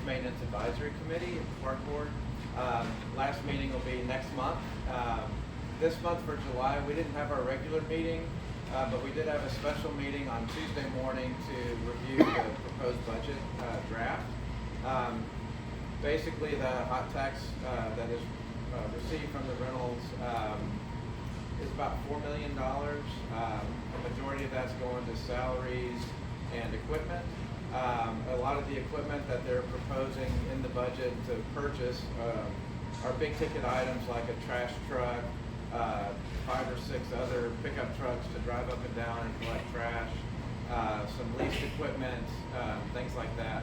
Maintenance Advisory Committee at the Park Board. Last meeting will be next month. This month for July, we didn't have our regular meeting, but we did have a special meeting on Tuesday morning to review the proposed budget draft. Basically, the hot tax that is received from the rentals is about $4 million. The majority of that's going to salaries and equipment. A lot of the equipment that they're proposing in the budget to purchase are big ticket items like a trash truck, 5 or 6 other pickup trucks to drive up and down and collect trash, some leased equipment, things like that.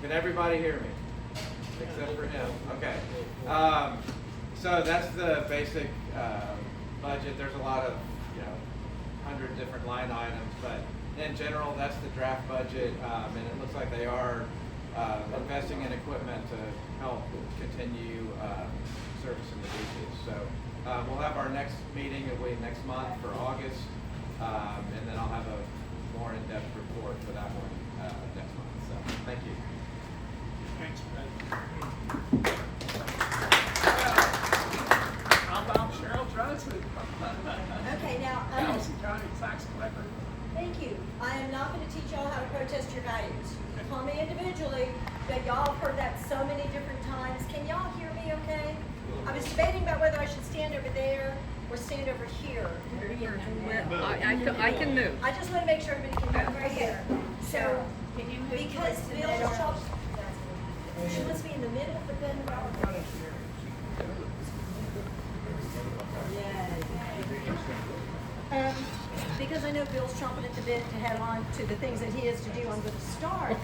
Can everybody hear me? Except for him. Okay. So that's the basic budget. There's a lot of 100 different line items, but in general, that's the draft budget, and it looks like they are investing in equipment to help continue servicing the beaches. So we'll have our next meeting, it'll be next month for August, and then I'll have a more in-depth report for that one next month. So thank you. Thanks, Brad. How about Cheryl Johnson? Okay, now, Galveston County Tax Collector. thank you. I am not going to teach y'all how to protest your values. You can call me individually, but y'all have heard that so many different times. Can y'all hear me okay? I was debating about whether I should stand over there or stand over here. I can move. I just want to make sure everybody can move right here. So, because Bill Schultz, she wants me in the middle, but then. Because I know Bill's chomping at the bit to head on to the things that he has to do, I'm going to start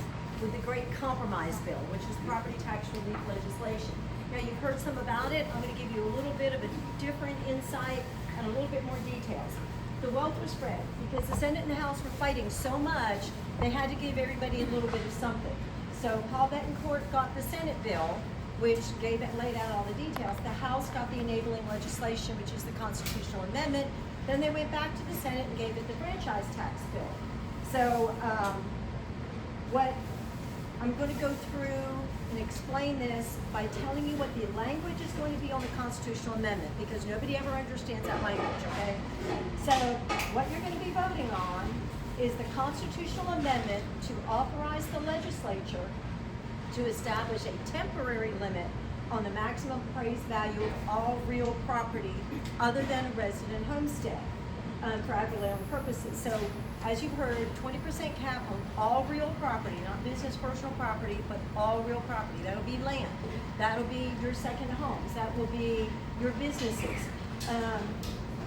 with the Great Compromise Bill, which is property tax relief legislation. Now, you've heard some about it. I'm going to give you a little bit of a different insight and a little bit more details. The wealth was spread because the Senate and the House were fighting so much, they had to give everybody a little bit of something. So Paul Betancourt got the Senate bill, which laid out all the details. The House got the enabling legislation, which is the constitutional amendment. Then they went back to the Senate and gave it the franchise tax bill. So what I'm going to go through and explain this by telling you what the language is going to be on the constitutional amendment, because nobody ever understands that language, okay? So what you're going to be voting on is the constitutional amendment to authorize the legislature to establish a temporary limit on the maximum appraised value of all real property other than a resident homestead for agricultural purposes. So, as you've heard, 20% cap on all real property, not business personal property, but all real property. That'll be land. That'll be your second homes. That will be your businesses.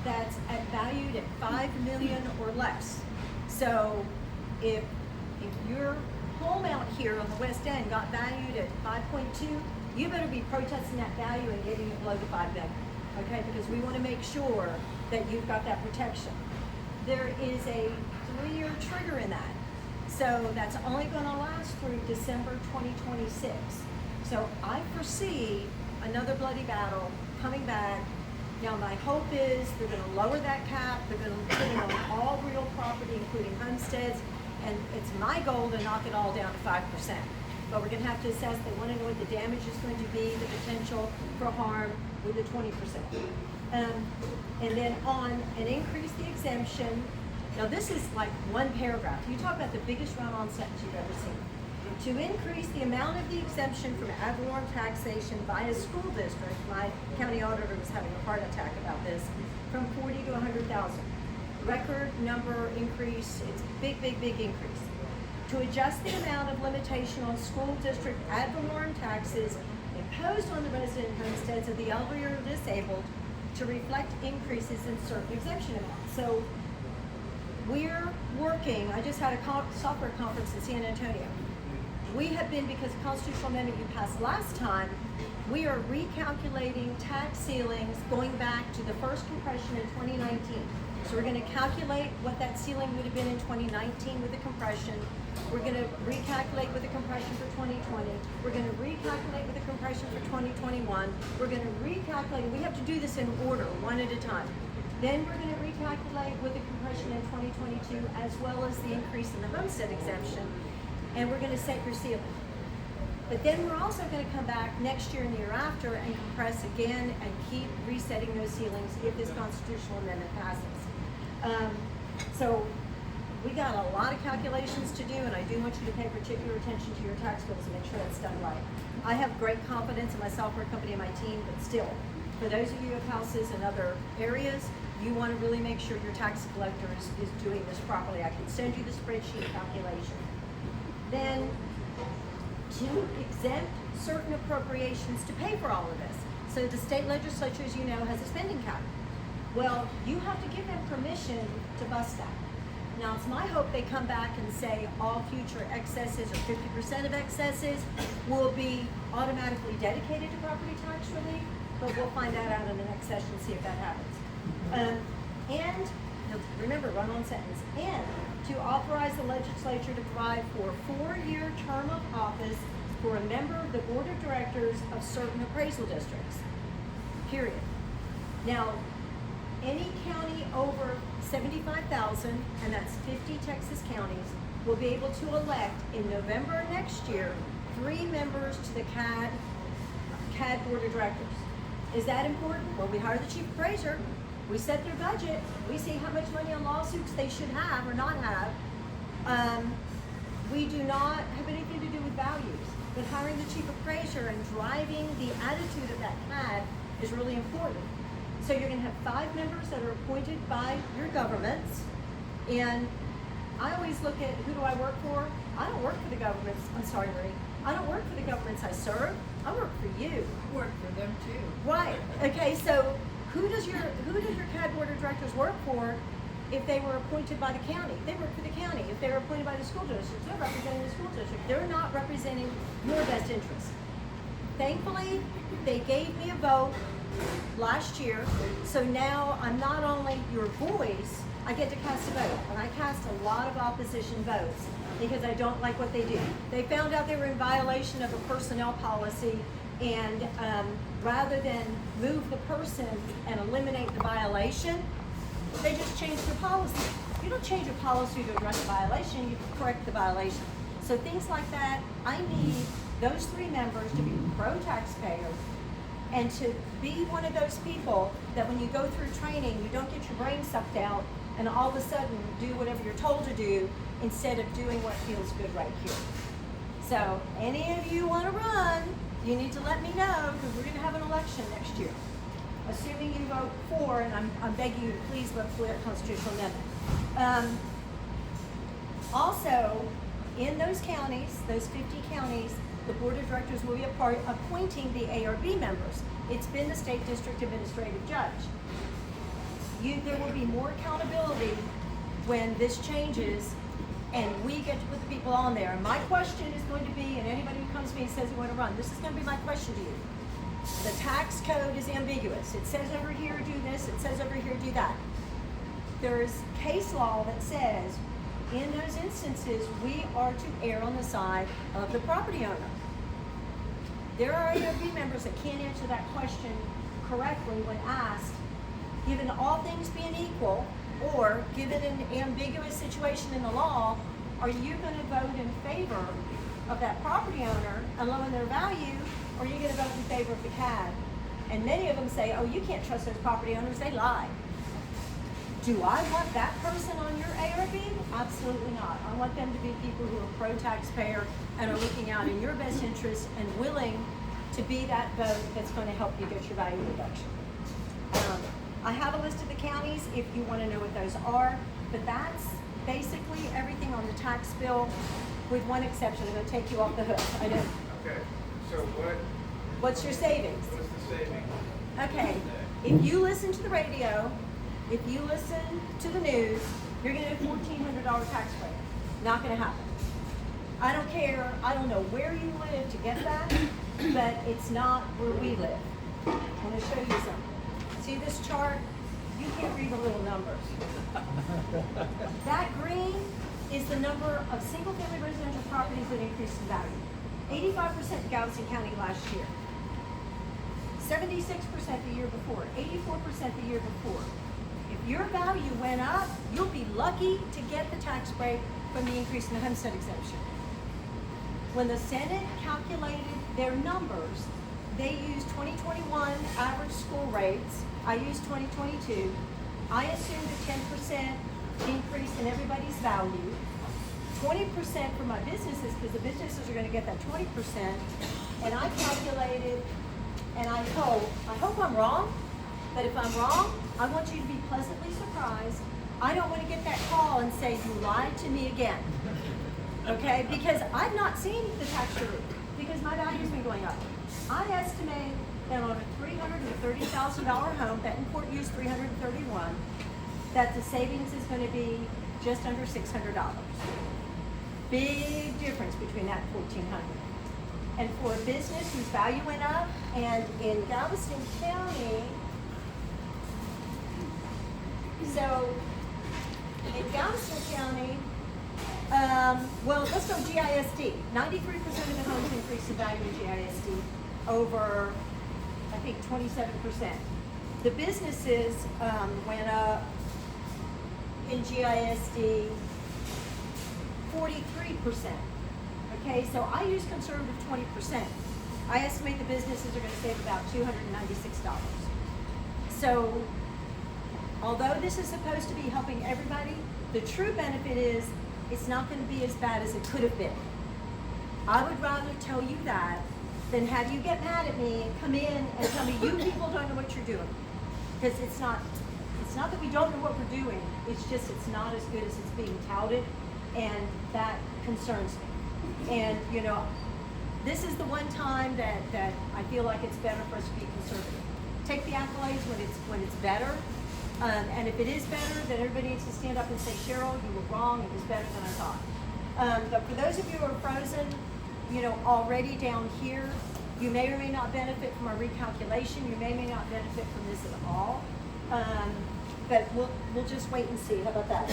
That's valued at $5 million or less. So, if your home out here on the West End got valued at 5.2, you better be protesting that value and getting it below the 5 million, okay? Because we want to make sure that you've got that protection. There is a 3-year trigger in that. So that's only going to last through December 2026. So I foresee another bloody battle coming back. Now my hope is they're going to lower that cap. They're going to put it on all real property, including homesteads. And it's my goal to knock it all down to 5%. But we're going to have to assess, they want to know what the damage is going to be, the potential for harm with the 20%. And then and increase the exemption. Now this is like one paragraph. You talk about the biggest run-on sentence you've ever seen. To increase the amount of the exemption from ad valorem taxation by a school district, my county auditor was having a heart attack about this, from 40 to 100,000. Record number increase, it's a big, big, big increase. To adjust the amount of limitation on school district ad valorem taxes imposed on the resident homesteads of the elderly or disabled to reflect increases in certain exemption amounts. So we're working, I just had a software conference in San Antonio. We have been, because the constitutional amendment you passed last time, we are recalculating tax ceilings going back to the first compression in 2019. So we're going to calculate what that ceiling would have been in 2019 with the compression. We're going to recalculate with the compression for 2020. We're going to recalculate with the compression for 2021. We're going to recalculate. We have to do this in order, one at a time. Then we're going to recalculate with the compression in 2022, as well as the increase in the homestead exemption. and we're gonna set your ceiling. But then we're also gonna come back next year and the year after and compress again and keep resetting those ceilings if this constitutional amendment passes. So we got a lot of calculations to do, and I do want you to pay particular attention to your tax bills and make sure that's done right. I have great confidence in my software company and my team, but still, for those of you who have houses in other areas, you want to really make sure your tax collector is doing this properly. I can send you the spreadsheet calculation. Then, to exempt certain appropriations to pay for all of this. So the state legislature, as you know, has a spending cap. Well, you have to give them permission to bust that. Now, it's my hope they come back and say all future excesses or 50% of excesses will be automatically dedicated to property tax relief, but we'll find that out in the next session, see if that happens. And remember, run-on sentence, and to authorize the legislature to provide for a 4-year term of office for a member of the board of directors of certain appraisal districts, period. Now, any county over 75,000, and that's 50 Texas counties, will be able to elect in November next year 3 members to the CAD board of directors. Is that important? Well, we hire the chief appraiser, we set their budget, we see how much money on lawsuits they should have or not have. We do not have anything to do with values, but hiring the chief appraiser and driving the attitude of that CAD is really important. So you're gonna have 5 members that are appointed by your governments, and I always look at who do I work for? I don't work for the governments, I'm sorry, Marie. I don't work for the governments I serve, I work for you. I work for them too. Right, okay, so who does your CAD board of directors work for if they were appointed by the county? They work for the county. If they were appointed by the school district, they're representing the school district. They're not representing your best interest. Thankfully, they gave me a vote last year, so now I'm not only your voice, I get to cast a vote, and I cast a lot of opposition votes because I don't like what they do. They found out they were in violation of a personnel policy, and rather than move the person and eliminate the violation, they just changed their policy. You don't change a policy to address a violation, you correct the violation. So things like that, I need those 3 members to be pro-taxpayer and to be one of those people that when you go through training, you don't get your brain sucked out and all of a sudden do whatever you're told to do instead of doing what feels good right here. So any of you want to run, you need to let me know because we're going to have an election next year. Assuming you vote for, and I'm begging you to please vote for that constitutional amendment. Also, in those counties, those 50 counties, the board of directors will be appointing the ARB members. It's been the state district administrative judge. There will be more accountability when this changes and we get to put the people on there. And my question is going to be, and anybody who comes to me and says they want to run, this is going to be my question to you. The tax code is ambiguous. It says over here do this, it says over here do that. There's case law that says in those instances we are to err on the side of the property owner. There are ARB members that can't answer that question correctly when asked, given all things being equal, or given an ambiguous situation in the law, are you going to vote in favor of that property owner and lower their value, or are you going to vote in favor of the CAD? And many of them say, oh, you can't trust those property owners, they lie. Do I want that person on your ARB? Absolutely not. I want them to be people who are pro-taxpayer and are looking out in your best interest and willing to be that vote that's going to help you get your value reduction. I have a list of the counties if you want to know what those are, but that's basically everything on the tax bill with one exception. I'm going to take you off the hook. I know. Okay, so What's your savings? what's the savings? Okay, if you listen to the radio, if you listen to the news, you're going to get a $1,400 tax break. Not going to happen. I don't care. I don't know where you live to get that, but it's not where we live. I'm going to show you something. See this chart? You can't read the little numbers. That green is the number of single-family residential properties that increased in value. 85% in Galveston County last year. 76% the year before. 84% the year before. If your value went up, you'll be lucky to get the tax break from the increase in the homestead exemption. When the Senate calculated their numbers, they used 2021 average school rates. I used 2022. I assumed a 10% increase in everybody's value. 20% for my businesses, because the businesses are going to get that 20%. And I calculated, and I hope I'm wrong, but if I'm wrong, I want you to be pleasantly surprised. I don't want to get that call and say, you lied to me again. Okay, because I've not seen the tax relief, because my value's been going up. I estimate that on a $330,000 home, Betancourt used $331, that the savings is going to be just under $600. Big difference between that and $1,400. And for a business whose value went up, and in Galveston County, so in Galveston County, well, let's go GISD. 93% of the homes increased in value in GISD over, I think, 27%. The businesses went up in GISD 43%. Okay, so I use conservative 20%. I estimate the businesses are going to save about $296. So, although this is supposed to be helping everybody, the true benefit is it's not going to be as bad as it could have been. I would rather tell you that than have you get mad at me and come in and tell me you people don't know what you're doing. Because it's not that we don't know what we're doing, it's just it's not as good as it's being touted, and that concerns me. And you know, this is the one time that I feel like it's better for us to be conservative. Take the accolades when it's better. And if it is better, then everybody needs to stand up and say, Cheryl, you were wrong, it was better than I thought. But for those of you who are frozen, you know, already down here, you may or may not benefit from our recalculation, you may or may not benefit from this at all. But we'll just wait and see. How about that?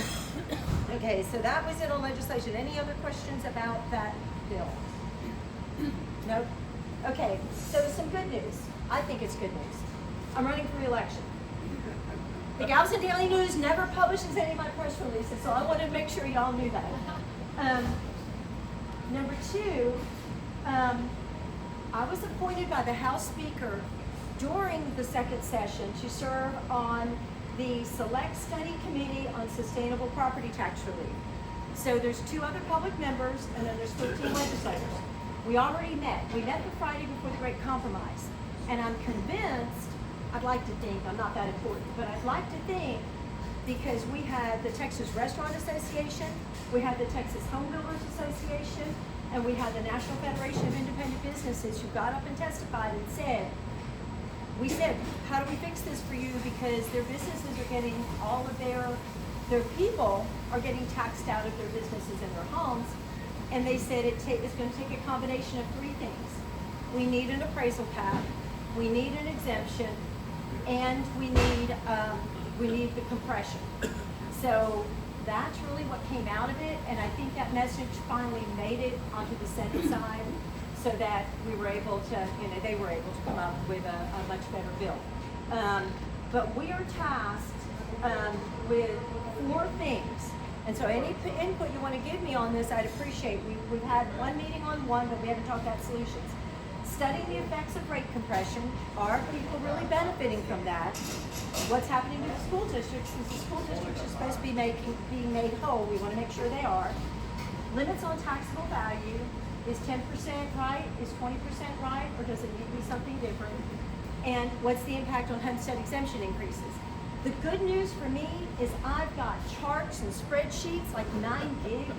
Okay, so that was it on legislation. Any other questions about that bill? Nope. Okay, so some good news. I think it's good news. I'm running for re-election. The Galveston Daily News never publishes any of my press releases, so I wanted to make sure y'all knew that. Number two, I was appointed by the House Speaker during the second session to serve on the Select Study Committee on Sustainable Property Tax Relief. So there's 2 other public members, and then there's 13 legislators. We already met. We met the Friday before the Great Compromise, and I'm convinced, I'd like to think, I'm not that important, but I'd like to think, because we had the Texas Restaurant Association, we had the Texas Home Builders Association, and we had the National Federation of Independent Businesses who got up and testified and said, we said, how do we fix this for you? Because their businesses are getting all of their people are getting taxed out of their businesses and their homes. And they said it's going to take a combination of 3 things. We need an appraisal cap, we need an exemption, and we need the compression. So that's really what came out of it, and I think that message finally made it onto the Senate side, so that we were able to, they were able to come up with a much better bill. But we are tasked with 4 things. And so any input you want to give me on this, I'd appreciate. We've had one meeting on one, but we haven't talked about solutions. Studying the effects of rate compression. Are people really benefiting from that? What's happening to the school districts? Since the school districts are supposed to be being made whole, we want to make sure they are. Limits on taxable value. Is 10% right? Is 20% right? Or does it need to be something different? And what's the impact on homestead exemption increases? The good news for me is I've got charts and spreadsheets, like 9 gig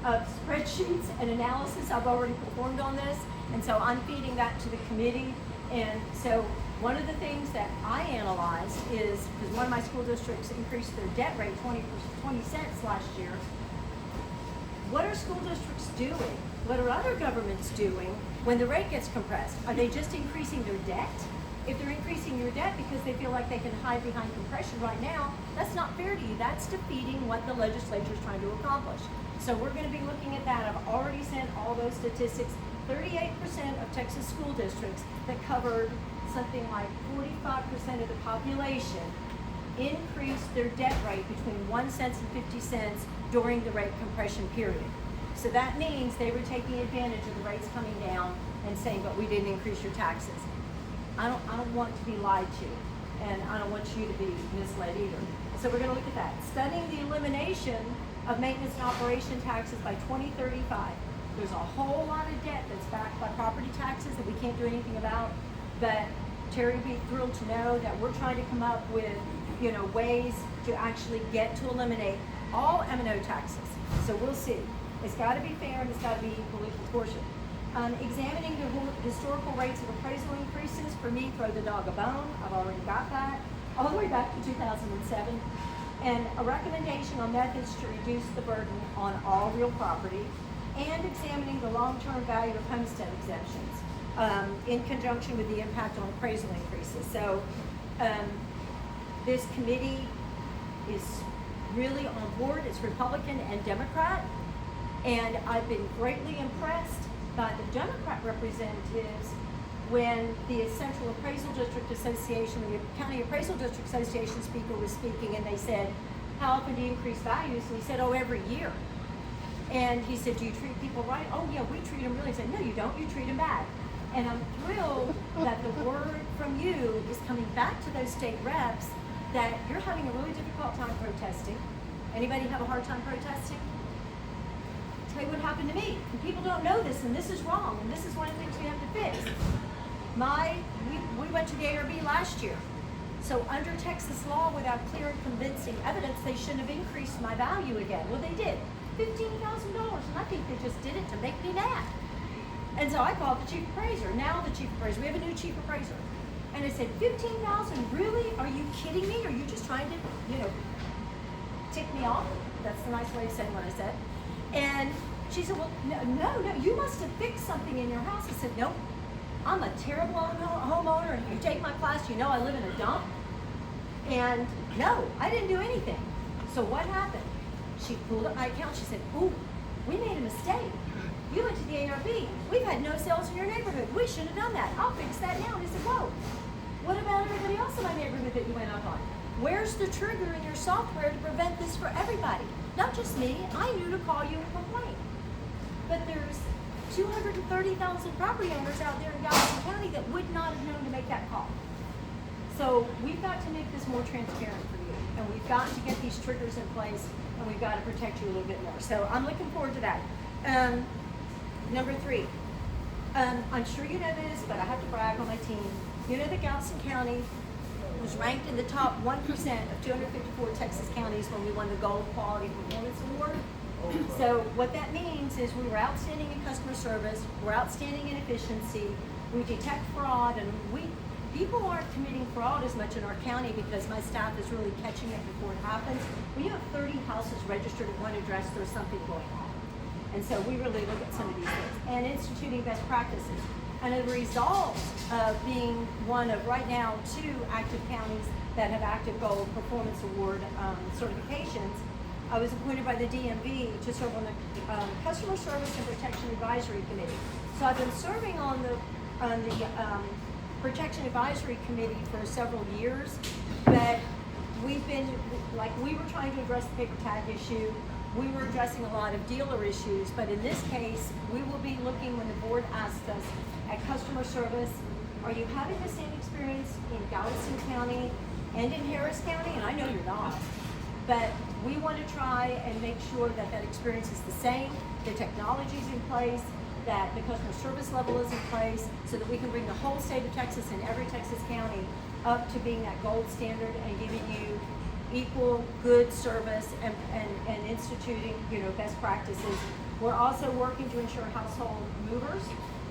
of spreadsheets and analysis I've already performed on this. And so I'm feeding that to the committee. And so one of the things that I analyzed is, because one of my school districts increased their debt rate 20 cents last year. What are school districts doing? What are other governments doing when the rate gets compressed? Are they just increasing their debt? If they're increasing your debt because they feel like they can hide behind compression right now, that's not fair to you. That's defeating what the legislature is trying to accomplish. So we're going to be looking at that. I've already sent all those statistics. 38% of Texas school districts that covered something like 45% of the population increased their debt rate between 1 cent and 50 cents during the rate compression period. So that means they were taking advantage of the rates coming down and saying, but we didn't increase your taxes. I don't want to be lied to, and I don't want you to be misled either. So we're gonna look at that. Studying the elimination of maintenance and operation taxes by 2035. There's a whole lot of debt that's backed by property taxes that we can't do anything about, but Terry would be thrilled to know that we're trying to come up with, you know, ways to actually get to eliminate all M&O taxes. So we'll see. It's gotta be fair and it's gotta be equally proportioned. Examining the historical rates of appraisal increases, for me, throw the dog a bone. I've already got that, all the way back to 2007. And a recommendation on methods to reduce the burden on all real property, and examining the long-term value of homestead exemptions in conjunction with the impact on appraisal increases. So this committee is really on board. It's Republican and Democrat, and I've been greatly impressed by the Democrat representatives when the Central Appraisal District Association, the County Appraisal District Association speaker was speaking, and they said, how often do you increase values? And he said, oh, every year. And he said, do you treat people right? Oh yeah, we treat them really. He said, no, you don't, you treat them bad. And I'm thrilled that the word from you is coming back to those state reps that you're having a really difficult time protesting. Anybody have a hard time protesting? Tell you what happened to me. And people don't know this, and this is wrong, and this is one of the things we have to fix. We went to the ARB last year. So under Texas law, without clear and convincing evidence, they shouldn't have increased my value again. Well, they did. $15,000, and I think they just did it to make me mad. And so I called the chief appraiser. Now the chief appraiser, we have a new chief appraiser. And I said, 15,000, really? Are you kidding me? Are you just trying to, you know, tick me off? That's the nice way of saying what I said. And she said, well, no, you must have fixed something in your house. I said, nope, I'm a terrible homeowner, and if you take my class, you know I live in a dump. And no, I didn't do anything. So what happened? She pulled up my account. She said, ooh, we made a mistake. You went to the ARB. We've had no sales in your neighborhood. We shouldn't have done that. I'll fix that now. And I said, whoa, what about everybody else in my neighborhood that you went up on? Where's the trigger in your software to prevent this for everybody? Not just me. I knew to call you and complain. But there's 230,000 property owners out there in Galveston County that would not have known to make that call. So we've got to make this more transparent for you, and we've got to get these triggers in place, and we've got to protect you a little bit more. So I'm looking forward to that. Number 3, I'm sure you know this, but I have to brag on my team. You know that Galveston County was ranked in the top 1% of 254 Texas counties when we won the Gold Quality Performance Award. So what that means is we were outstanding in customer service, we're outstanding in efficiency, we detect fraud, and people aren't committing fraud as much in our county because my staff is really catching it before it happens. When you have 30 houses registered at one address, there's something going on. And so we really look at some of these things and instituting best practices. And as a result of being one of right now 2 active counties that have active Gold Performance Award certifications, I was appointed by the DMV to serve on the Customer Service and Protection Advisory Committee. So I've been serving on the Protection Advisory Committee for several years, but we've been, like, we were trying to address the paper tag issue. We were addressing a lot of dealer issues, but in this case, we will be looking, when the board asks us, at customer service. Are you having the same experience in Galveston County and in Harris County? And I know you're not, but we want to try and make sure that that experience is the same, the technology is in place, that the customer service level is in place, so that we can bring the whole state of Texas and every Texas county up to being that gold standard and giving you equal good service and instituting, you know, best practices. We're also working to ensure household movers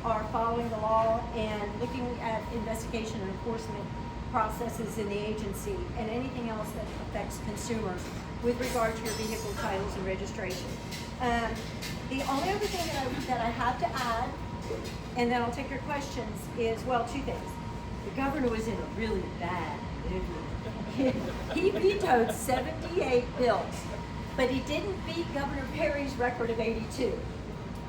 are following the law and looking at investigation and enforcement processes in the agency and anything else that affects consumers with regard to your vehicle titles and registration. The only other thing that I have to add, and then I'll take your questions, is, well, 2 things. The governor was in a really bad mood. He vetoed 78 bills, but he didn't beat Governor Perry's record of 82.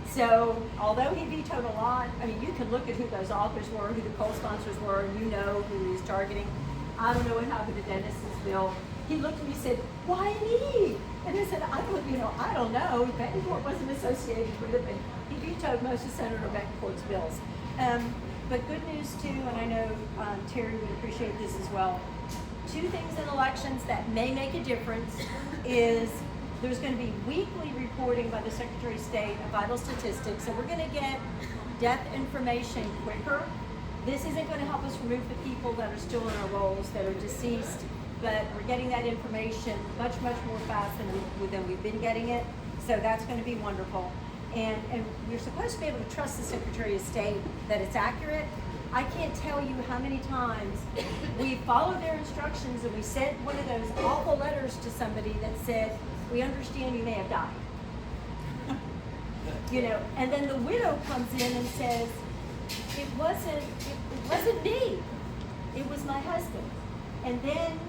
So although he vetoed a lot, I mean, you can look at who those authors were, who the co-sponsors were, and you know who he was targeting. I don't know what happened to Dennis's bill. He looked at me and said, why me? And I said, I don't know. Betancourt wasn't associated with it, but he vetoed most of Senator Betancourt's bills. But good news too, and I know Terry would appreciate this as well. Two things in elections that may make a difference is there's going to be weekly reporting by the Secretary of State of vital statistics. So we're going to get death information quicker. This isn't going to help us remove the people that are still in our rolls that are deceased, but we're getting that information much more fast than we've been getting it. So that's going to be wonderful. And we're supposed to be able to trust the Secretary of State that it's accurate. I can't tell you how many times we followed their instructions and we sent one of those awful letters to somebody that said, "We understand you may have died." And then the widow comes in and says, it wasn't me, it was my husband. And then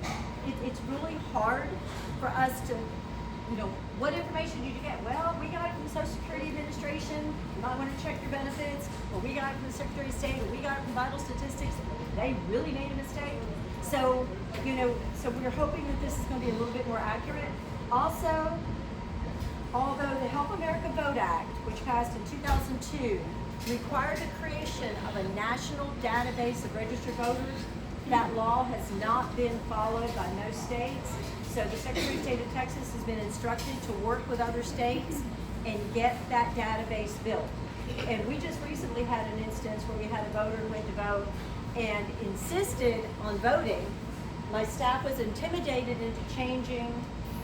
it's really hard for us to, what information did you get? Well, we got it from the Social Security Administration. You might want to check your benefits. Or we got it from the Secretary of State. Or we got it from vital statistics. They really made a mistake. So, so we're hoping that this is going to be a little bit more accurate. Also, although the Help America Vote Act, which passed in 2002, required the creation of a national database of registered voters, that law has not been followed by most states. So the Secretary of State of Texas has been instructed to work with other states and get that database built. And we just recently had an instance where we had a voter who went to vote and insisted on voting. My staff was intimidated into changing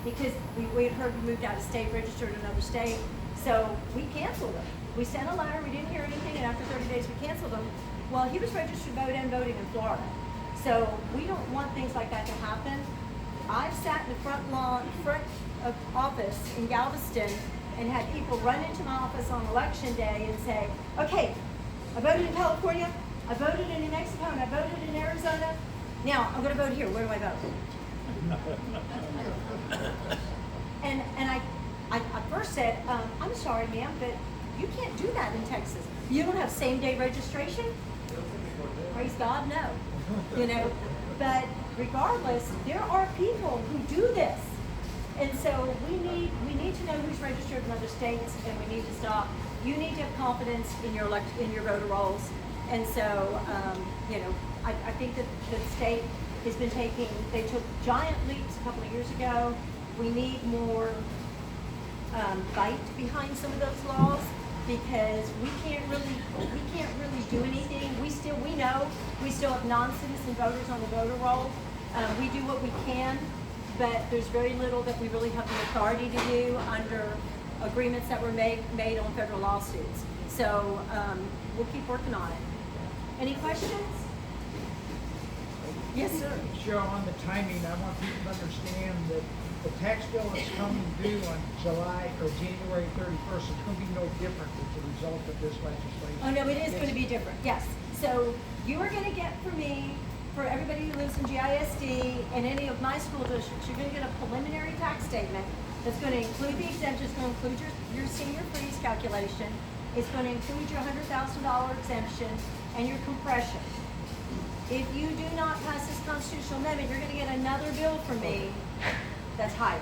because we had heard we moved out of state, registered in another state. So we canceled them. We sent a letter, we didn't hear anything, and after 30 days we canceled them. Well, he was registered to vote and voting in Florida. So we don't want things like that to happen. I've sat in the front of office in Galveston and had people run into my office on election day and say, "Okay, I voted in California, I voted in New Mexico, and I voted in Arizona. Now I'm going to vote here. Where do I vote?" and I first said, "I'm sorry, ma'am, but you can't do that in Texas. You don't have same-day registration." Praise God, no. But regardless, there are people who do this, and so we need to know who's registered in other states, and we need to stop. You need to have confidence in your voter rolls, and so I think that the state has been they took giant leaps a couple of years ago. We need more bite behind some of those laws, because we can't really do anything. We still have non-citizen voters on the voter roll. We do what we can, but there's very little that we really have the authority to do under agreements that were made on federal lawsuits. So we'll keep working on it. Any questions? Yes, sir. Cheryl, on the timing, I want people to understand that the tax bill is coming due on July or January 31st. It's going to be no different as a result of this legislation. Oh, no, it is going to be different, yes. So you are going to get from me, for everybody who lives in GISD and any of my school districts, you're going to get a preliminary tax statement that's going to include the exemption. It's going to include your senior freeze calculation. It's going to include your $100,000 exemption and your compression. If you do not pass this constitutional amendment, you're going to get another bill from me that's higher.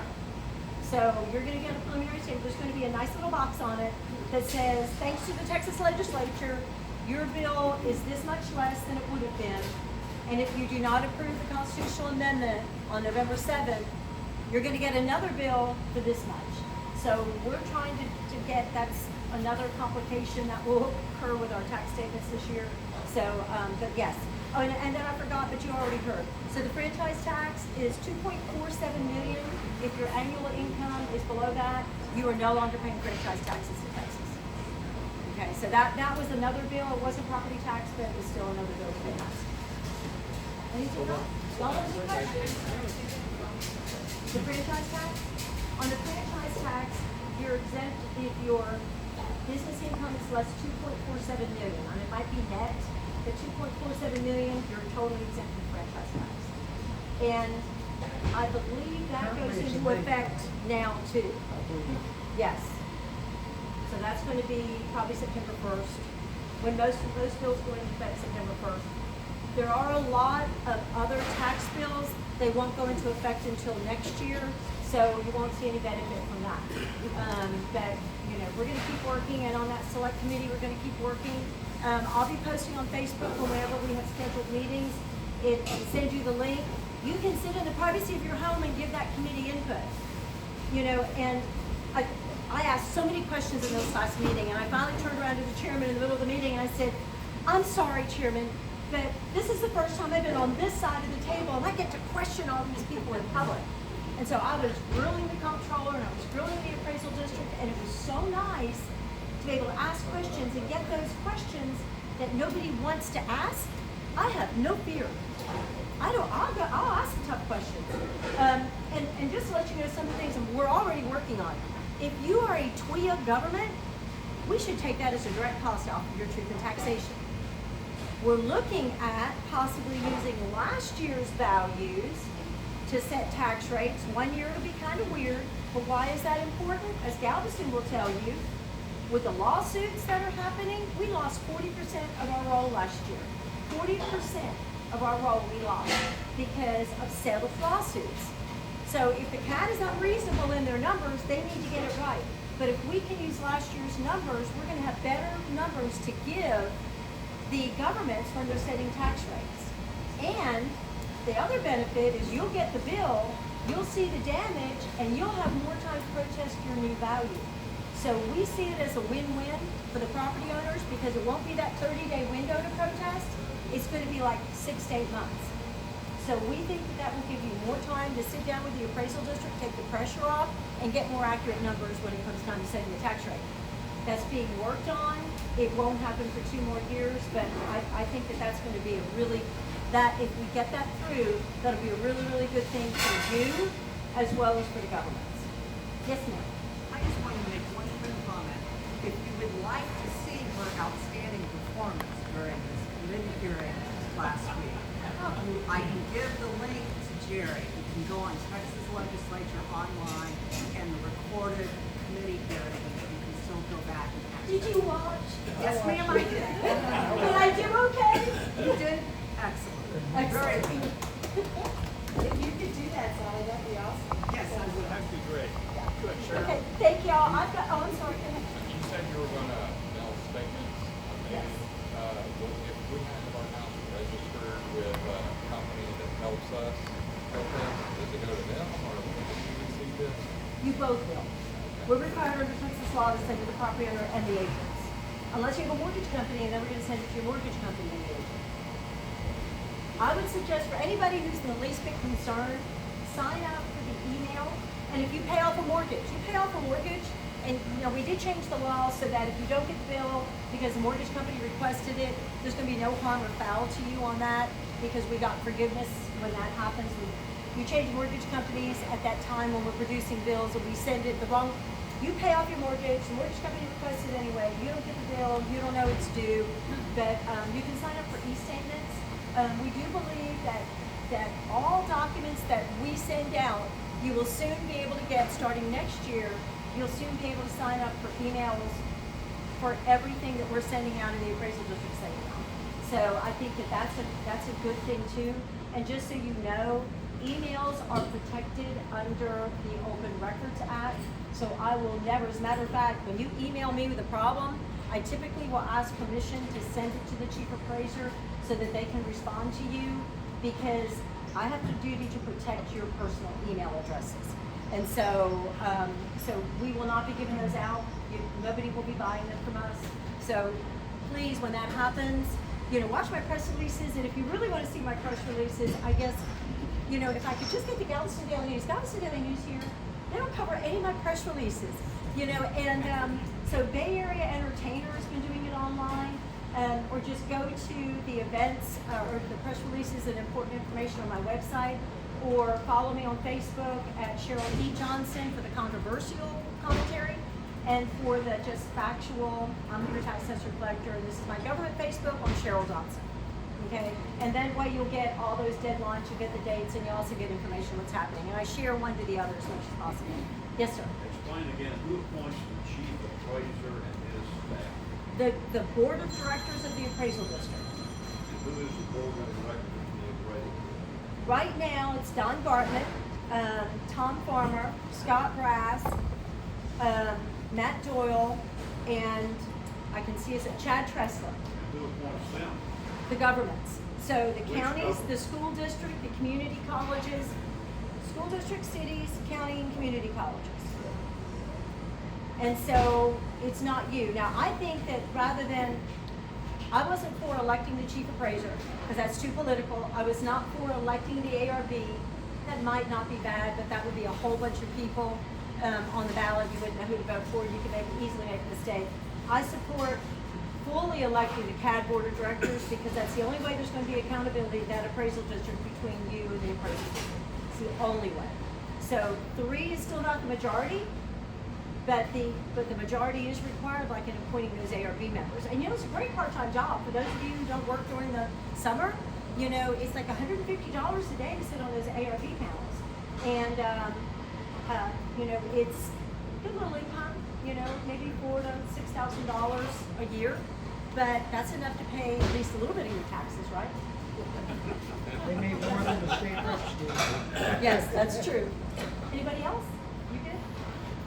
So you're going to get a preliminary statement. There's going to be a nice little box on it that says, "Thanks to the Texas legislature, your bill is this much less than it would have been. And if you do not approve the constitutional amendment on November 7th, you're going to get another bill for this much." So we're trying to get, that's another complication that will occur with our tax statements this year. So, but yes. Oh, and then I forgot, but you already heard. So the franchise tax is $2.47 million. If your annual income is below that, you are no longer paying franchise taxes in Texas. Okay, so that was another bill. It wasn't property tax, but it was still another bill to be passed. Anything else? Y'all have any questions? The franchise tax? On the franchise tax, you're exempt if your business income is less $2.47 million. I mean, it might be net. The $2.47 million, you're totally exempt from franchise tax. And I believe that goes into effect now too. Yes. So that's going to be probably September 1st, when most of those bills go into effect September 1st. There are a lot of other tax bills. They won't go into effect until next year. So So you won't see any benefit from that. But, you know, we're gonna keep working, and on that select committee, we're gonna keep working. I'll be posting on Facebook whenever we have scheduled meetings. It sends you the link. You can sit in the privacy of your home and give that committee input. You know, and I asked so many questions in this last meeting, and I finally turned around to the chairman in the middle of the meeting and I said, I'm sorry, Chairman, but this is the first time I've been on this side of the table and I get to question all these people in public. And so I was grilling the comptroller and I was grilling the appraisal district, and it was so nice to be able to ask questions and get those questions that nobody wants to ask. I have no fear. I'll ask the tough questions. And just to let you know some of the things we're already working on. If you are a TWIA government, we should take that as a direct cost off of your truth in taxation. We're looking at possibly using last year's values to set tax rates. 1 year it'll be kind of weird, but why is that important? As Galveston will tell you, with the lawsuits that are happening, we lost 40% of our roll last year. 40% of our roll we lost because of settled lawsuits. So if the CAT is unreasonable in their numbers, they need to get it right. But if we can use last year's numbers, we're going to have better numbers to give the governments when they're setting tax rates. And the other benefit is you'll get the bill, you'll see the damage, and you'll have more time to protest your new value. So we see it as a win-win for the property owners because it won't be that 30-day window to protest. It's going to be like 6 to 8 months. So we think that will give you more time to sit down with the appraisal district, take the pressure off, and get more accurate numbers when it comes time to setting the tax rate. That's being worked on. It won't happen for 2 more years, but I think that that's going to be a really, that if we get that through, that'll be a really, really good thing for you as well as for the governments. Yes, ma'am. I just wanted to make one quick comment. If you would like to see her outstanding performance during this committee hearing last week, I can give the link to Jerry. You can go on Texas Legislature online and the recorded committee hearing. You can still go back and ask. Did you watch? Yes, ma'am, I did. Did I do okay? You did excellent. Very good. If you could do that, Sally, that'd be awesome. Yes, I would. That'd be great. Good, Cheryl. Okay, thank y'all. I've got, oh, I'm sorry. Go ahead. You said you were gonna mail statements, maybe, if we have our house registered with a company that helps us protest, does it go to them, or do we receive this? You both will. We're required under Texas law to send to the property owner and the agents. Unless you have a mortgage company, and then we're gonna send it to your mortgage company and the agent. I would suggest for anybody who's in the least bit concerned, sign up for the email. And if you pay off a mortgage, and you know, we did change the law so that if you don't get the bill because the mortgage company requested it, there's gonna be no harm or foul to you on that because we got forgiveness when that happens. We change mortgage companies at that time when we're producing bills and we send it the wrong, you pay off your mortgage, the mortgage company requests it anyway, you don't get the bill, you don't know it's due, but you can sign up for e-statements. We do believe that all documents that we send out, you will soon be able to get, starting next year, you'll soon be able to sign up for emails for everything that we're sending out in the appraisal district sending out. So I think that that's a good thing too. And just so you know, emails are protected under the Open Records Act. So I will never, as a matter of fact, when you email me with a problem, I typically will ask permission to send it to the chief appraiser so that they can respond to you, because I have the duty to protect your personal email addresses. And so, so we will not be giving those out. Nobody will be buying them from us. So please, when that happens, you know, watch my press releases. And if you really want to see my press releases, I guess, you know, if I could just get the Galveston Daily News. Galveston Daily News here, they don't cover any of my press releases, you know, and so Bay Area Entertainer has been doing it online, or just go to the events or the press releases and important information on my website, or follow me on Facebook at Cheryl E. Johnson for the controversial commentary, and for the just factual, I'm your tax assessor collector, and this is my government Facebook on Cheryl Johnson. Okay, and then way you'll get all those deadlines, you'll get the dates, and you also get information what's happening. And I share one to the other as much as possible. Yes, sir. Explain again, who appoints the chief appraiser and his staff? The board of directors of the appraisal district. And who is the board of directors of the appraisal? Right now, it's Don Bartlett, Tom Farmer, Scott Brass, Matt Doyle, and I can see it's Chad Tressler. Who appoints them? The governments. So the Which counties, government? the school district, the community colleges, school district, cities, county, and community colleges. And so it's not you. Now, I think that rather than, I wasn't for electing the chief appraiser, because that's too political. I was not for electing the ARB. That might not be bad, but that would be a whole bunch of people on the ballot. You wouldn't know who to vote for. You could easily make a mistake. I support fully electing the CAD board of directors because that's the only way there's going to be accountability in that appraisal district between you and the appraisal district. It's the only way. So 3 is still not the majority, but the majority is required, like in appointing those ARB members. And you know, it's a great part-time job. For those of you who don't work during the summer, you know, it's like $150 a day to sit on those ARB panels. And, you know, it's a good little income, you know, maybe $4,000 to $6,000 a year. But that's enough to pay at least a little bit of your taxes, right? They made more than the state reps do. Yes, that's true. Anybody else? You good?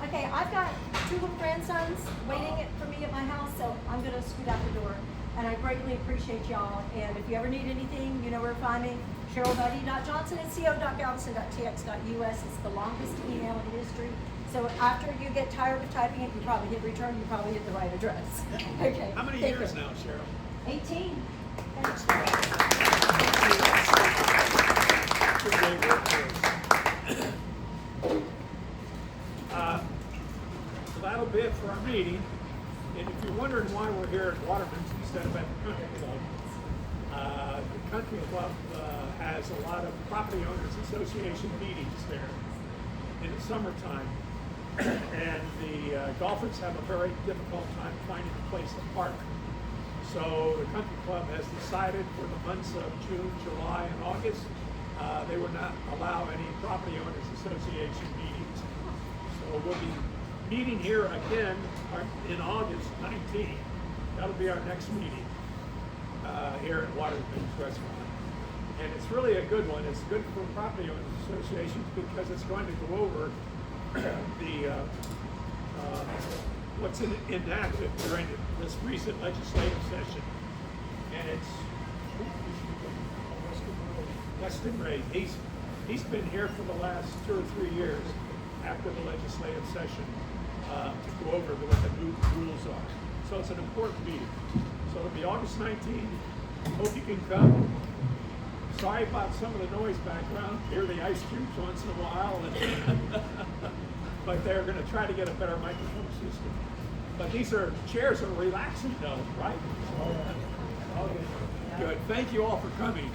Okay, I've got 2 little grandsons waiting for me at my house, so I'm gonna scoot out the door. And I greatly appreciate y'all. And if you ever need anything, you know where to find me. Cheryl.e.johnson@co.galveston.tx.us. It's the longest email in history. So after you get tired of typing it, you probably hit return. You probably hit the right address. Okay. How many thank years you. now, Cheryl? 18. Thanks. Good day, workforce. So that'll be it for our meeting. And if you're wondering why we're here at Waterman's instead of at the country club, the country club has a lot of property owners association meetings there in the summertime. And the golfers have a very difficult time finding a place to park. So the country club has decided for the months of June, July, and August, they will not allow any property owners association meetings. So we'll be meeting here again in August 19th. That'll be our next meeting here at Waterman's Restaurant. And it's really a good one. It's good for property owners associations because it's going to go over the what's enacted during this recent legislative session. And it's Weston Ray. He's been here for the last 2 or 3 years after the legislative session to go over what the new rules are. So it's an important meeting. So it'll be August 19th. Hope you can come. Sorry about some of the noise background. Hear the ice cubes once in a while. But they're going to try to get a better microphone system. But these chairs are relaxing though, right? Okay. Good. Thank you all for coming.